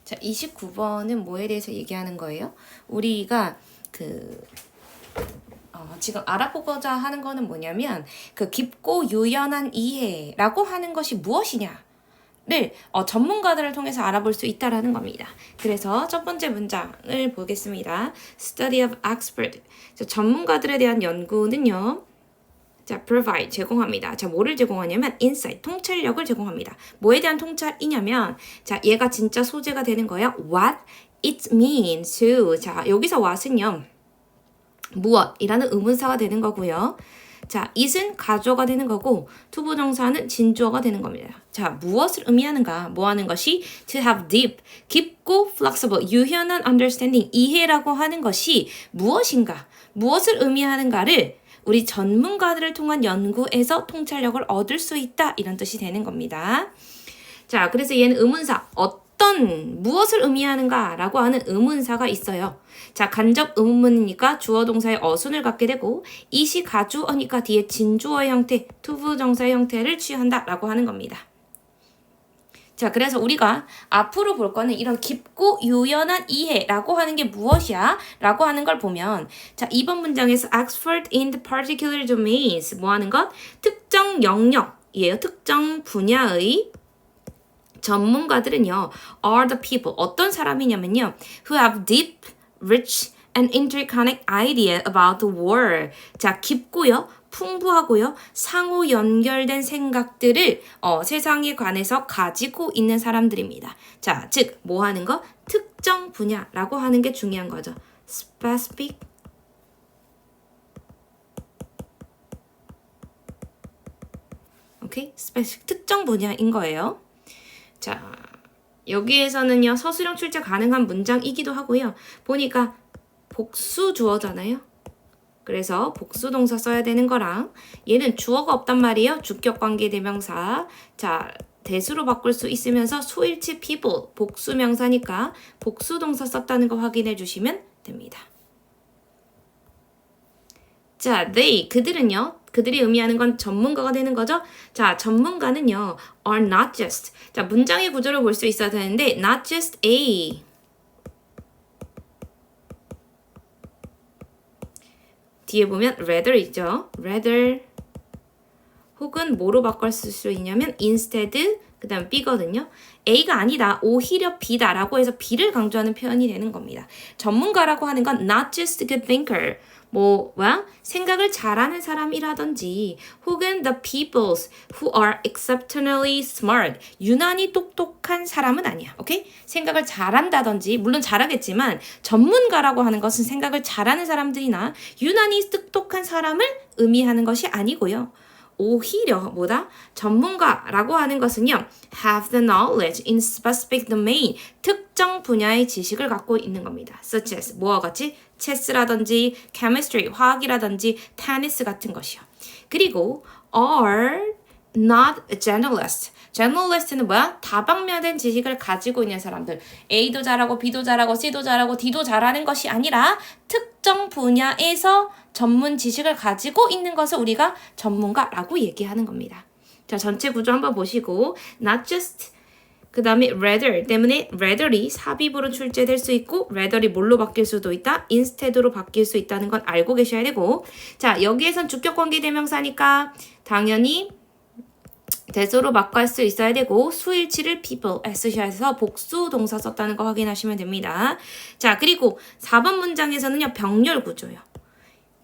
자, 29번은 뭐에 대해서 얘기하는 거예요? 우리가 지금 알아보고자 하는 거는 뭐냐면 그 깊고 유연한 이해라고 하는 것이 무엇이냐를 전문가들을 통해서 알아볼 수 있다라는 겁니다. 그래서 첫 번째 문장을 보겠습니다. Study of expert. 전문가들에 대한 연구는요. 자, provide, 제공합니다. 자, 뭐를 제공하냐면 insight, 통찰력을 제공합니다. 뭐에 대한 통찰이냐면 자, 얘가 진짜 소재가 되는 거야. What it means to. 자, 여기서 what은요. 무엇이라는 의문사가 되는 거고요. 자, it은 가주어가 되는 거고 투부정사는 진주어가 되는 겁니다. 자, 무엇을 의미하는가? 뭐 하는 것이 to have deep, 깊고 flexible, 유연한 understanding, 이해라고 하는 것이 무엇인가? 무엇을 의미하는가를 우리 전문가들을 통한 연구에서 통찰력을 얻을 수 있다. 이런 뜻이 되는 겁니다. 자, 그래서 얘는 의문사, 무엇을 의미하는가라고 하는 의문사가 있어요. 자, 간접 의문이니까 주어 동사의 어순을 갖게 되고 이시 가주어니까 뒤에 진주어의 형태, 투부정사의 형태를 취한다라고 하는 겁니다. 자, 그래서 우리가 앞으로 볼 거는 이런 깊고 유연한 이해라고 하는 게 무엇이야? 라고 하는 걸 보면 자, 이번 문장에서 expert in the particular domains 뭐 하는 것? 특정 영역이에요. 특정 분야의 전문가들은요. are the people. 어떤 사람이냐면요. who have deep, rich, and interconnect idea about the world. 자, 깊고요. 풍부하고요. 상호 연결된 생각들을 세상에 관해서 가지고 있는 사람들입니다. 자, 즉, 뭐 하는 거? 특정 분야라고 하는 게 중요한 거죠. specific. 오케이? specific. 특정 분야인 거예요. 자, 여기에서는요. 서술형 출제 가능한 문장이기도 하고요. 보니까 복수 주어잖아요. 그래서 복수 동사 써야 되는 거랑 얘는 주어가 없단 말이에요. 주격 관계 대명사. 자, 대수로 바꿀 수 있으면서 수일치 people 복수 명사니까 복수 동사 썼다는 거 확인해 주시면 됩니다. 자, 그들은요. 그들이 의미하는 건 전문가가 되는 거죠. 자, 전문가는요. are not just. 자, 문장의 구조를 볼 수 있어야 되는데 not just a. 뒤에 보면 rather 있죠. rather 혹은 뭐로 바꿀 수 있냐면 instead 그 다음 B거든요. A가 아니다. 오히려 B다 라고 해서 B를 강조하는 표현이 되는 겁니다. 전문가라고 하는 건 not just a good thinker. 생각을 잘하는 사람이라든지 혹은 the peoples who are exceptionally smart. 유난히 똑똑한 사람은 아니야. 오케이? 생각을 잘한다든지 물론 잘하겠지만 전문가라고 하는 것은 생각을 잘하는 사람들이나 유난히 똑똑한 사람을 의미하는 것이 아니고요. 오히려 전문가라고 하는 것은요. have the knowledge in specific domain. 특정 분야의 지식을 갖고 있는 겁니다. such as 뭐와 같이 체스라든지 chemistry, 화학이라든지 테니스 같은 것이요. 그리고 are not generalist. generalist는 다방면된 지식을 가지고 있는 사람들. A도 잘하고 B도 잘하고 C도 잘하고 D도 잘하는 것이 아니라 특정 분야에서 전문 지식을 가지고 있는 것을 우리가 전문가라고 얘기하는 겁니다. 자, 전체 구조 한번 보시고 not just 그 다음에 rather 때문에 rather이 삽입으로 출제될 수 있고 rather이 뭘로 바뀔 수도 있다. instead로 바뀔 수 있다는 건 알고 계셔야 되고 자, 여기에선 주격관계 대명사니까 당연히 대소로 바꿀 수 있어야 되고 수일치를 people 쓰셔서 복수 동사 썼다는 거 확인하시면 됩니다. 자, 그리고 4번 문장에서는요. 병렬 구조예요.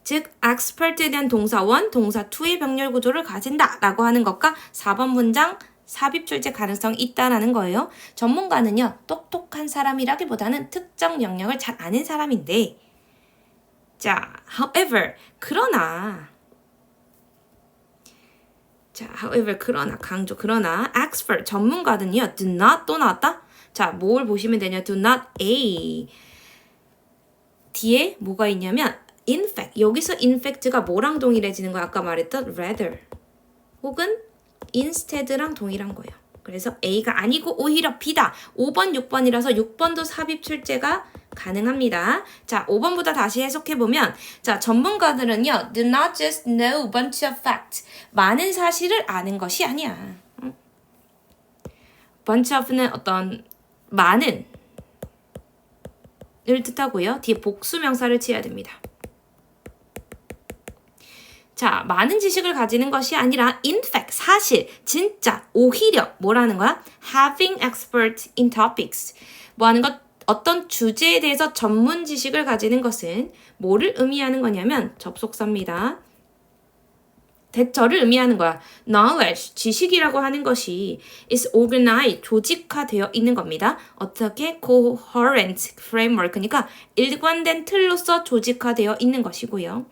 즉 expert에 대한 동사 1, 동사 2의 병렬 구조를 가진다라고 하는 것과 4번 문장 삽입 출제 가능성이 있다라는 거예요. 전문가는요. 똑똑한 사람이라기보다는 특정 영역을 잘 아는 사람인데 자, however 그러나 expert 전문가는요. do not 또 나왔다? 자, 뭘 보시면 되냐? do not a 뒤에 뭐가 있냐면 in fact 여기서 in fact가 뭐랑 동일해지는 거야? 아까 말했던 rather 혹은 instead랑 동일한 거예요. 그래서 A가 아니고 오히려 B다. 5번, 6번이라서 6번도 삽입 출제가 가능합니다. 자, 5번보다 다시 해석해보면 자, 전문가들은요. do not just know a bunch of facts. 많은 사실을 아는 것이 아니야. bunch of는 어떤 많은 뜻하고요. 뒤에 복수명사를 치어야 됩니다. 자, 많은 지식을 가지는 것이 아니라 in fact, 사실, 진짜, 오히려 뭐라는 거야? having expert in topics. 뭐 하는 것? 어떤 주제에 대해서 전문 지식을 가지는 것은 뭐를 의미하는 거냐면 접속사입니다. 대처를 의미하는 거야. knowledge, 지식이라고 하는 것이 is organized, 조직화되어 있는 겁니다. 어떻게? coherent framework, 그러니까 일관된 틀로서 조직화되어 있는 것이고요.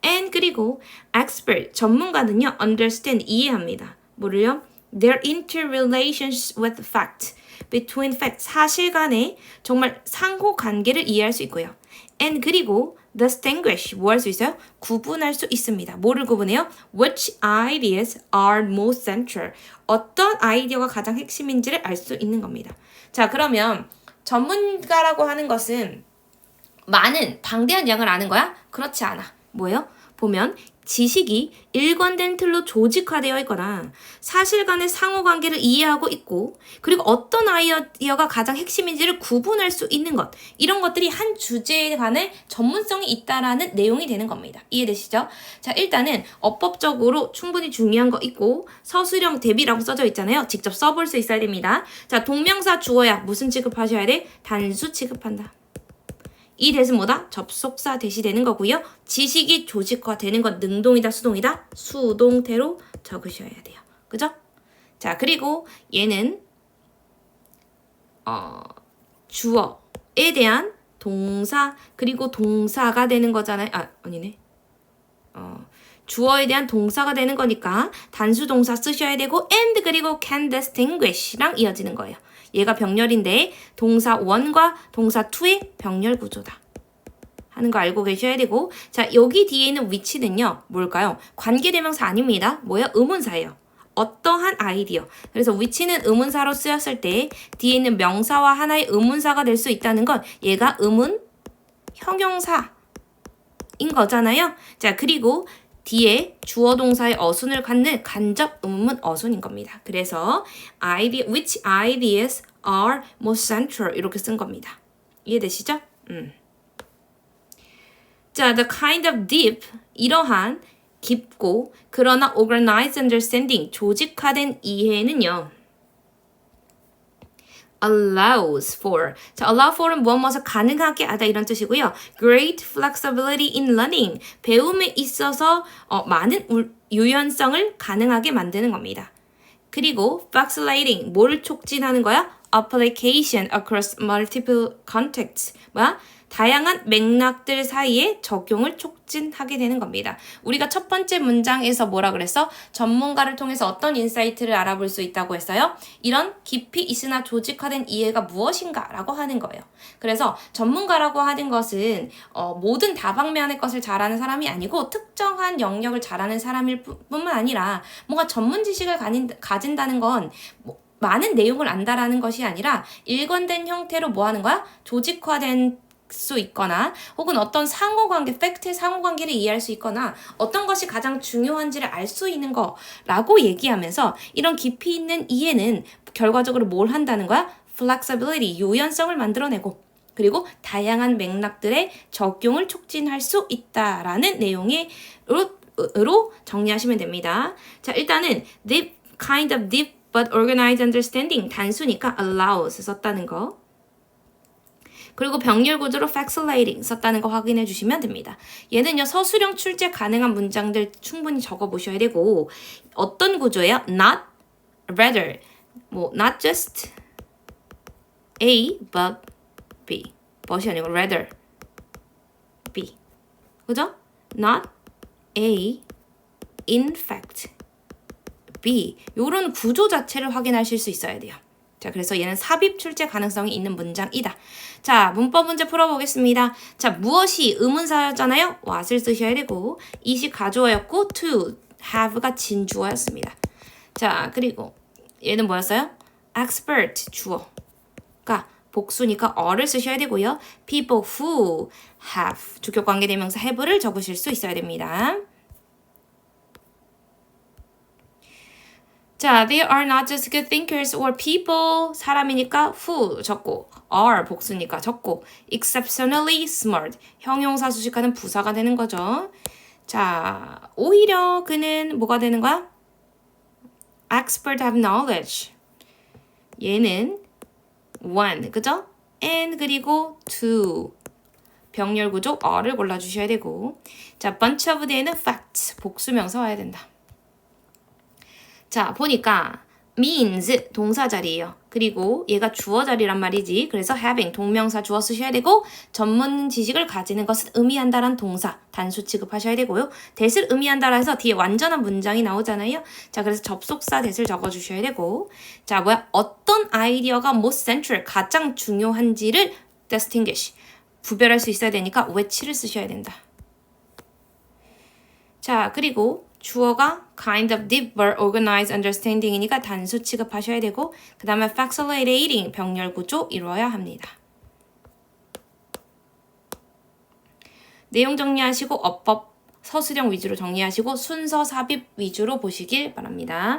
and 그리고 expert, 전문가는요, understand, 이해합니다. 뭐를요? their interrelations with fact, between fact, 사실간의 정말 상호관계를 이해할 수 있고요. and 그리고 distinguish, 뭐 할 수 있어요? 구분할 수 있습니다. 뭐를 구분해요? Which ideas are most central, 어떤 아이디어가 가장 핵심인지를 알 수 있는 겁니다. 자, 그러면 전문가라고 하는 것은 많은, 방대한 양을 아는 거야? 그렇지 않아. 뭐예요? 보면 지식이 일관된 틀로 조직화되어 있거나 사실간의 상호관계를 이해하고 있고 그리고 어떤 아이디어가 가장 핵심인지를 구분할 수 있는 것, 이런 것들이 한 주제에 관해 전문성이 있다라는 내용이 되는 겁니다. 이해되시죠? 자, 일단은 어법적으로 충분히 중요한 거 있고 서술형 대비라고 써져 있잖아요. 직접 써볼 수 있어야 됩니다. 자, 동명사 주어야 무슨 취급하셔야 돼? 단수 취급한다. 이 대신 뭐다? 접속사 대시 되는 거고요. 지식이 조직화되는 건 능동이다, 수동이다? 수동태로 적으셔야 돼요. 그죠? 자, 그리고 얘는 주어에 대한 동사, 그리고 동사가 되는 거잖아요. 아니네. 주어에 대한 동사가 되는 거니까 단수 동사 쓰셔야 되고 and 그리고 can distinguish랑 이어지는 거예요. 얘가 병렬인데 동사 1과 동사 2의 병렬 구조다 하는 거 알고 계셔야 되고, 자, 여기 뒤에 있는 위치는요, 뭘까요? 관계대명사 아닙니다. 뭐예요? 의문사예요. 어떠한 아이디어. 그래서 위치는 의문사로 쓰였을 때 뒤에 있는 명사와 하나의 의문사가 될 수 있다는 건 얘가 의문 형용사인 거잖아요. 자, 그리고 뒤에 주어 동사의 어순을 갖는 간접 의문 어순인 겁니다. 그래서 which ideas are most central 이렇게 쓴 겁니다. 이해되시죠? 자, the kind of deep, 이러한 깊고 그러나 organized understanding, 조직화된 이해는요, allows for. 자, allow for은 무엇을 가능하게 하다 이런 뜻이고요. Great flexibility in learning. 배움에 있어서 많은 유연성을 가능하게 만드는 겁니다. 그리고 facilitating. 뭐를 촉진하는 거야? Application across multiple contexts. 뭐야? 다양한 맥락들 사이에 적용을 촉진하게 되는 겁니다. 우리가 첫 번째 문장에서 뭐라 그랬어? 전문가를 통해서 어떤 인사이트를 알아볼 수 있다고 했어요? 이런 깊이 있으나 조직화된 이해가 무엇인가 라고 하는 거예요. 그래서 전문가라고 하는 것은 모든 다방면의 것을 잘하는 사람이 아니고 특정한 영역을 잘하는 사람일 뿐만 아니라 뭔가 전문 지식을 가진다는 건 많은 내용을 안다라는 것이 아니라 일관된 형태로 뭐 하는 거야? 조직화된 수 있거나 혹은 어떤 상호관계, 팩트의 상호관계를 이해할 수 있거나 어떤 것이 가장 중요한지를 알 수 있는 거라고 얘기하면서 이런 깊이 있는 이해는 결과적으로 뭘 한다는 거야? flexibility, 유연성을 만들어내고 그리고 다양한 맥락들의 적용을 촉진할 수 있다라는 내용으로 정리하시면 됩니다. 자, 일단은 deep, kind of deep but organized understanding, 단수니까 allows 썼다는 거. 그리고 병렬 구조로 facilitating 썼다는 거 확인해 주시면 됩니다. 얘는요, 서술형 출제 가능한 문장들 충분히 적어 보셔야 되고, 어떤 구조예요? not, rather, not just A, but B. but이 아니고 rather, B. 그죠? not A, in fact, B. 요런 구조 자체를 확인하실 수 있어야 돼요. 자, 그래서 얘는 삽입 출제 가능성이 있는 문장이다. 자, 문법 문제 풀어보겠습니다. 자, 무엇이 의문사였잖아요? what을 쓰셔야 되고, it이 가주어였고, to, have가 진주어였습니다. 자, 그리고 얘는 뭐였어요? expert, 주어가 복수니까 어를 쓰셔야 되고요. people who have, 주격관계대명사 have를 적으실 수 있어야 됩니다. 자, they are not just good thinkers or people. 사람이니까 who 적고 are 복수니까 적고 exceptionally smart. 형용사 수식하는 부사가 되는 거죠. 자, 오히려 그는 뭐가 되는 거야? expert have knowledge. 얘는 one, 그죠? and 그리고 two. 병렬 구조 어를 골라주셔야 되고 자, bunch of 대에는 facts, 복수명사 와야 된다. 자, 보니까 means 동사 자리예요. 그리고 얘가 주어 자리란 말이지. 그래서 having 동명사 주어 쓰셔야 되고 전문 지식을 가지는 것은 의미한다란 동사 단수 취급하셔야 되고요. that을 의미한다라 해서 뒤에 완전한 문장이 나오잖아요. 자, 그래서 접속사 that을 적어주셔야 되고 자, 뭐야? 어떤 아이디어가 most central, 가장 중요한지를 distinguish, 구별할 수 있어야 되니까 which를 쓰셔야 된다. 자, 그리고 주어가 kind of deep, well organized understanding이니까 단수 취급하셔야 되고 그 다음에 facilitating, 병렬 구조 이루어야 합니다. 내용 정리하시고 어법, 서술형 위주로 정리하시고 순서 삽입 위주로 보시길 바랍니다.